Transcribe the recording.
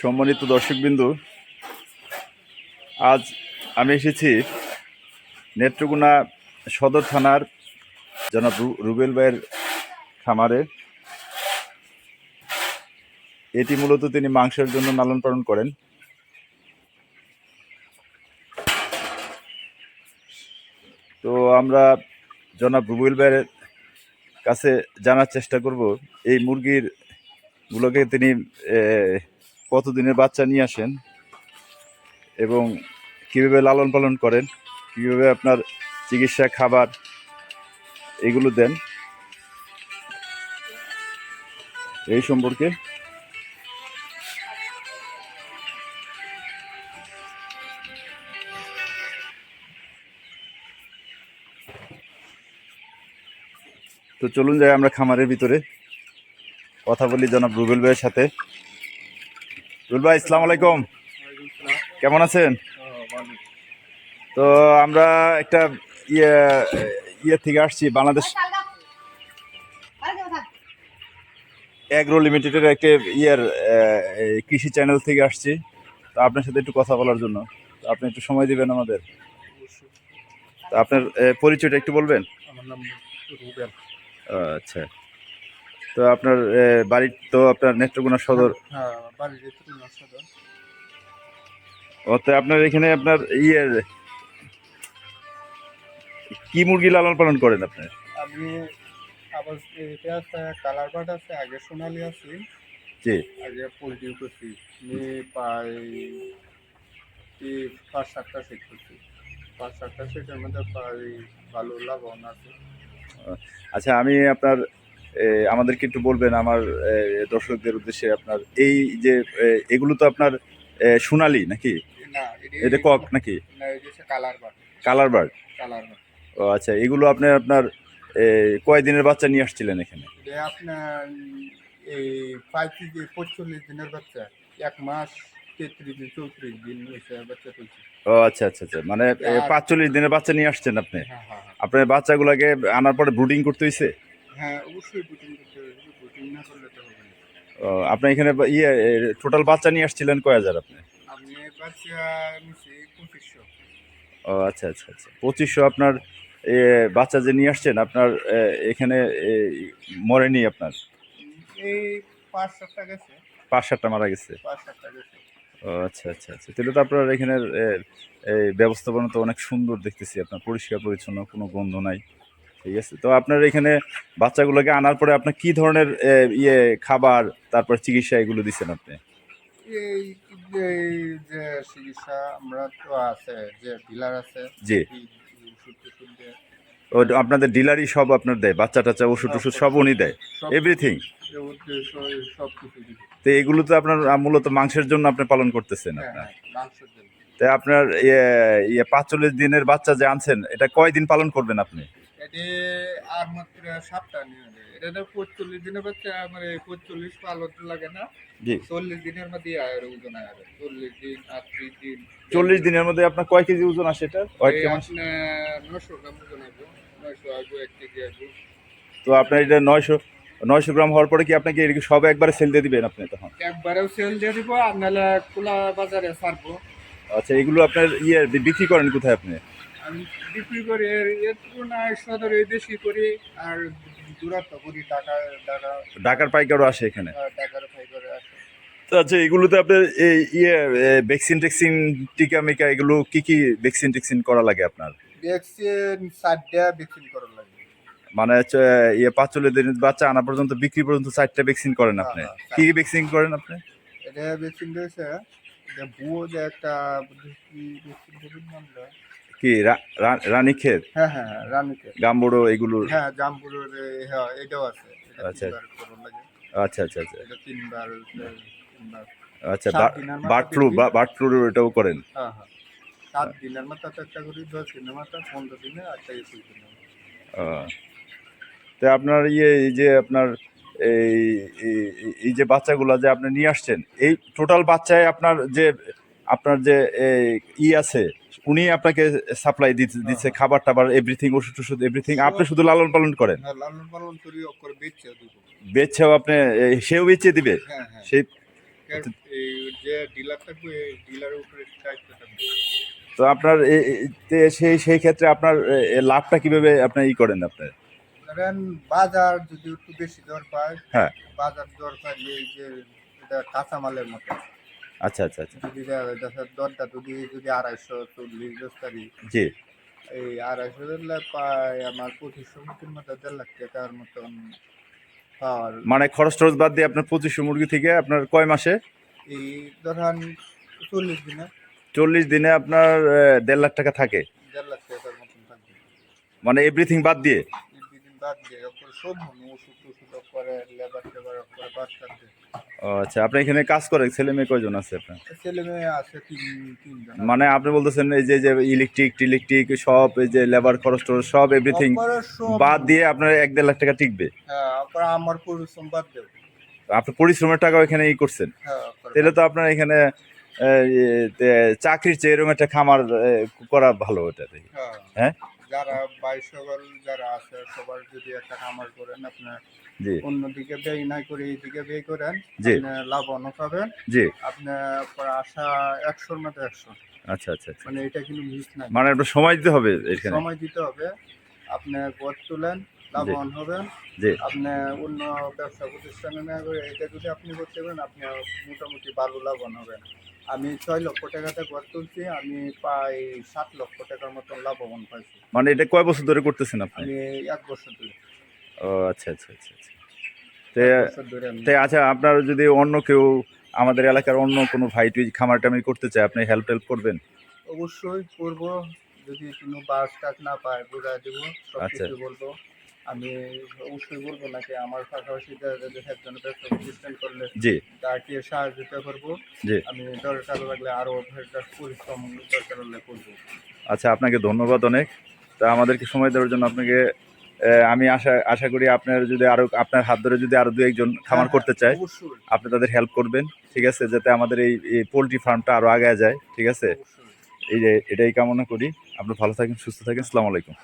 সম্মানিত দর্শকবিন্দু, আজ আমি এসেছি নেত্রকোনা সদর থানার জনাব রুবেল ভাইয়ের খামারে। এটি মূলত তিনি মাংসের জন্য লালন পালন করেন। তো আমরা জনাব রুবেল ভাইয়ের কাছে জানার চেষ্টা করব এই মুরগির গুলোকে তিনি কতদিনের বাচ্চা নিয়ে আসেন এবং কীভাবে লালন পালন করেন, কীভাবে আপনার চিকিৎসা, খাবার এগুলো দেন, এই সম্পর্কে। তো চলুন যাই আমরা খামারের ভিতরে, কথা বলি জনাব রুবেল ভাইয়ের সাথে। রুবেল ভাই, আসসালামু আলাইকুম, কেমন আছেন? তো আমরা একটা ইয়ে থেকে আসছি, বাংলাদেশ এগ্রো লিমিটেডের একটা কৃষি চ্যানেল থেকে আসছি। তো আপনার সাথে একটু কথা বলার জন্য, তো আপনি একটু সময় দিবেন আমাদের? তো আপনার পরিচয়টা একটু বলবেন? আমার নাম রুবেল। আচ্ছা, তো আপনার বাড়ি তো আপনার নেত্রকোনা সদর? হ্যাঁ, বাড়ি নেত্রকোনা সদর। তো আপনার এখানে আপনার কি মুরগি লালন পালন করেন আপনি? আমি আবার এটা আছে, কালার বার্ড আছে, আগে সোনালি আছে, জি, আগে পোলট্রি করছি। আমি প্রায় 5-7টা সেট করছি। 5-7টা সেটের মধ্যে প্রায় ভালো লাভবান আছে। আচ্ছা, আমি আপনার আমাদেরকে একটু বলবেন, আমার দর্শকদের উদ্দেশ্যে, আপনার এই যে এগুলো তো আপনার সোনালি নাকি? না, এটা কক নাকি? না, এটা colour bird. Colour bird. Colour bird. ও আচ্ছা, এগুলো আপনার কয় দিনের বাচ্চা নিয়ে আসছিলেন এখানে? এটা আপনার এই 45 দিনের বাচ্চা, 1 মাস 33 দিন 34 দিন হয়েছে বাচ্চা তুলছে। ও আচ্ছা আচ্ছা আচ্ছা, মানে 45 দিনের বাচ্চা নিয়ে আসছেন আপনি? হ্যাঁ হ্যাঁ হ্যাঁ। আপনার বাচ্চাগুলোকে আনার পরে ব্রুডিং করতে হয়েছে? হ্যাঁ, অবশ্যই বুকিং করতে হবে, বুকিং না করলে তো হবে না। ও, আপনি এখানে টোটাল বাচ্চা নিয়ে আসছিলেন কয় হাজার আপনি? আমি বাচ্চা নিচ্ছি 2500। ও আচ্ছা আচ্ছা আচ্ছা, 2500 আপনার বাচ্চা যে নিয়ে আসছেন আপনার এখানে মরেনি আপনার? এই 5-7টা গেছে। 5-7টা মারা গেছে? 5-7টা গেছে। ও আচ্ছা আচ্ছা আচ্ছা, তাহলে তো আপনার এখানের এই ব্যবস্থাপনা তো অনেক সুন্দর দেখতেছি, আপনার পরিষ্কার পরিচ্ছন্ন, কোনো গন্ধ নাই। ঠিক আছে, তো আপনার এখানে বাচ্চাগুলোকে আনার পরে আপনার কি ধরনের খাবার, তারপর চিকিৎসা এগুলো দিচ্ছেন আপনি? এই এই যে চিকিৎসা আমরা তো আছে, যে ডিলার আছে, জি, ওষুধ টষুধ দেয়। ও আপনাদের ডিলারই সব আপনার দেয়, বাচ্চা টাচ্চা ওষুধ টষুধ সব উনি দেয়, এভরিথিং? সব কিছু দিবে। তো এগুলো তো আপনার মূলত মাংসের জন্য আপনি পালন করতেছেন হ্যাঁ আপনার? হ্যাঁ, মাংসের জন্য। তাই আপনার 45 দিনের বাচ্চা যে আনছেন, এটা কয়দিন পালন করবেন আপনি? এটি আর মাত্র 7টা নিয়ে নেবে। এটা তো 45 দিনের বাচ্চা, আমার 45 পালন লাগে না। জি, 40 দিনের মধ্যে আর ওজন আর 40 দিন 38 দিন। 40 দিনের মধ্যে আপনার কয় কেজি ওজন আসে? এটা ওয়েট কেমন? 900 গ্রাম ওজন আসবে। 900 আসবে, 1 কেজি আসবে। তো আপনার এটা 900 গ্রাম হওয়ার পরে কি আপনাকে এদিকে সব একবারে সেল দিয়ে দিবেন আপনি তখন? একবারেও সেল দিয়ে দিব, আর নাহলে খোলা বাজারে ছাড়বো। আচ্ছা, এগুলো আপনার বিক্রি করেন কোথায় আপনি? আমি বিক্রি করি এর তুলনায় সদরে বেশি করি, আর দূরত্ব করি। ঢাকার পাইকারও আসে এখানে? টাকার ফাই করে আসে। তো আচ্ছা, এগুলোতে আপনার এই ভ্যাকসিন টেক্সিন, টিকা মিকা, এগুলো কি কি ভ্যাকসিন টেক্সিন করা লাগে আপনার? ভ্যাকসিন 4টা ভ্যাকসিন করা লাগে। মানে হচ্ছে 45 দিনের বাচ্চা আনা পর্যন্ত, বিক্রি পর্যন্ত 4টা ভ্যাকসিন করেন আপনি? কি কি ভ্যাকসিন করেন আপনি? এটা ভ্যাকসিন দিয়েছে যে বুয়ো, যে একটা কি ভ্যাকসিন বলুন নামটা কি রানীক্ষেত? হ্যাঁ হ্যাঁ হ্যাঁ, রানীকে গাম্বুড়ো এগুলো? হ্যাঁ, জামপুরের। হ্যাঁ, এটাও আছে। এটা আচ্ছা 3বার করা লাগে। আচ্ছা আচ্ছা আচ্ছা এটা 3বার। আচ্ছা, বার্ড ফ্লুর এটাও করেন? হ্যাঁ হ্যাঁ, 7 দিনের মাথা তো একটা করি, 10 দিনের মাথা, 15 দিনে, আর 21 দিনের মাথা। তো আপনার এই যে আপনার এই এই যে বাচ্চাগুলো যে আপনি নিয়ে আসছেন, এই টোটাল বাচ্চায় আপনার যে আছে, উনি আপনাকে সাপ্লাই দিচ্ছে খাবার টাবার, এভরিথিং, ওষুধ টষুধ এভরিথিং, আপনি শুধু লালন পালন করেন? হ্যাঁ, লালন পালন করি, করে বেচছে দিব। বেচছেও আপনি? সেও বেচে দিবে? হ্যাঁ হ্যাঁ। সেই এই যে ডিলার থাকবে এই ডিলারের উপরে দায়িত্ব থাকবে। তো আপনার সেই ক্ষেত্রে আপনার লাভটা কিভাবে আপনি করেন আপনার? ধরেন বাজার যদি একটু বেশি দর পায়, হ্যাঁ। বাজার দর পাইলে এই যে এটা কাঁচামালের মতো আচ্ছা আচ্ছা আচ্ছা। যদি দরটা যদি 240 বস্তারি, জি। এই 250 ধরলে পায় আমার 2500 মতো 1.5 লাখ টাকার মতন পাওয়ার। মানে খরচ টরচ বাদ দিয়ে আপনার 2500 মুরগি থেকে আপনার কয় মাসে? এই ধরেন 40 দিনে 40 দিনে আপনার 1.5 লাখ টাকা থাকে, 1.5 লাখ টাকার মতন থাকবে। মানে এভরিথিং বাদ দিয়ে? দিন বাদ দিয়ে ওপরে সব ওষুধ টষুধ করে লেবার টেবার করে বাদ থাকবে। ও আচ্ছা, আপনি এখানে কাজ করেন, ছেলে মেয়ে কয়জন আছে আপনার? ছেলে মেয়ে আছে তিনজন। মানে আপনি বলতেছেন এই যে যে ইলেকট্রিক সব, এই যে লেবার খরচ টরচ সব এভরিথিং বাদ দিয়ে আপনার 1-1.5 লাখ টাকা টিকবে? হ্যাঁ, আমার পরিশ্রম বাদ দেব। আপনি পরিশ্রমের টাকা এখানে করছেন, হ্যাঁ, তাহলে তো আপনার এখানে চাকরির চেয়ে এরকম একটা খামার করা ভালো এটা থেকে। হ্যাঁ, যারা 22 সকল যারা আছে সবার যদি একটা খামার করেন আপনার, জি, অন্যদিকে ব্যয় না করে এইদিকে ব্যয় করেন, জি, লাভবান পাবেন। জি। আপনার আশা 100-র মধ্যে 100। আচ্ছা আচ্ছা আচ্ছা, মানে এটা কিন্তু মিস নাই, মানে আপনার সময় দিতে হবে এখানে। সময় দিতে হবে। আপনি গড় তুলেন, লাভবান হবেন। জি। আপনি অন্য ব্যবসা প্রতিষ্ঠানে না করে এটা যদি আপনি করতে পারেন, আপনি মোটামুটি ভালো লাভবান হবেন। আমি 6 লক্ষ টাকাতে গড় তুলছি, আমি প্রায় 7 লক্ষ টাকার মতো লাভবান পাইছি। মানে এটা কয় বছর ধরে করতেছেন আপনি? আমি 1 বছর ধরে। ও আচ্ছা আচ্ছা আচ্ছা আচ্ছা। তাই আচ্ছা, আপনার যদি অন্য কেউ আমাদের এলাকার অন্য কোনো ভাই টুই খামার টামার করতে চায়, আপনি হেল্প করবেন? অবশ্যই করব। যদি কোনো বাস টাস না পায় বুঝাই দেবো, সব আচ্ছা। কিছু বলবো। আমি অবশ্যই বলবো নাকি আমার পাশাপাশি একজন ব্যবসা প্রতিষ্ঠান করলে জি, তাকে সাহায্যতা করবো। জি। আমি দরকার লাগলে আরও পরিশ্রম দরকার হলে করবো। আচ্ছা, আপনাকে ধন্যবাদ অনেক। তা আমাদেরকে সময় দেওয়ার জন্য আপনাকে আমি আশা করি আপনার যদি আরো আপনার হাত ধরে যদি আরো 2-1 জন খামার করতে চায়, অবশ্যই আপনি তাদের হেল্প করবেন, ঠিক আছে, যাতে আমাদের এই পোলট্রি ফার্মটা আরো আগায় যায়, ঠিক আছে। অবশ্যই। এই যে এটাই কামনা করি। আপনি ভালো থাকেন, সুস্থ থাকেন। আসসালামু আলাইকুম।